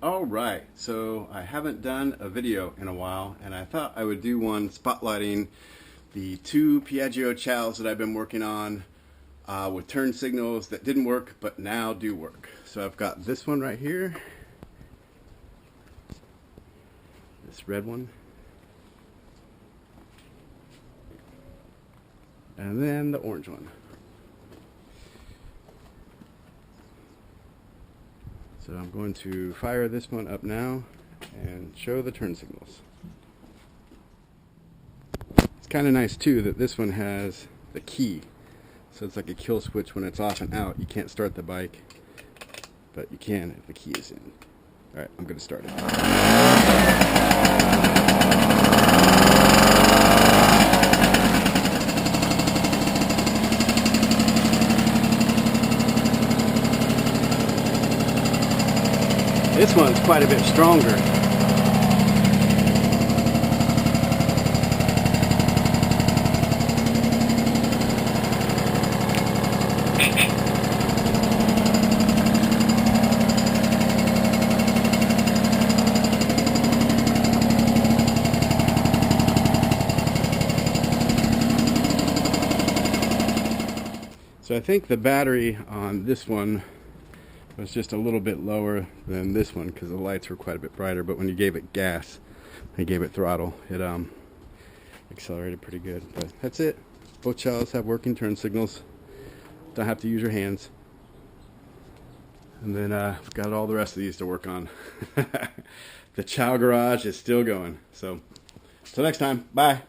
Alright, so I haven't done a video in a while, and I thought I would do one spotlighting the two Piaggio Ciaos that I've been working on with turn signals that didn't work but now do work. So I've got this one right here, this red one, and then the orange one. So I'm going to fire this one up now and show the turn signals. It's kind of nice too that this one has the key. So it's like a kill switch when it's off and out. You can't start the bike, but you can if the key is in. Alright, I'm going to start it. This one's quite a bit stronger. So I think the battery on this one was just a little bit lower than this one because the lights were quite a bit brighter, but when you gave it gas and gave it throttle, it accelerated pretty good. But that's it. Both Ciaos have working turn signals. Don't have to use your hands. And then we've got all the rest of these to work on. The Ciao garage is still going. So, till next time, bye.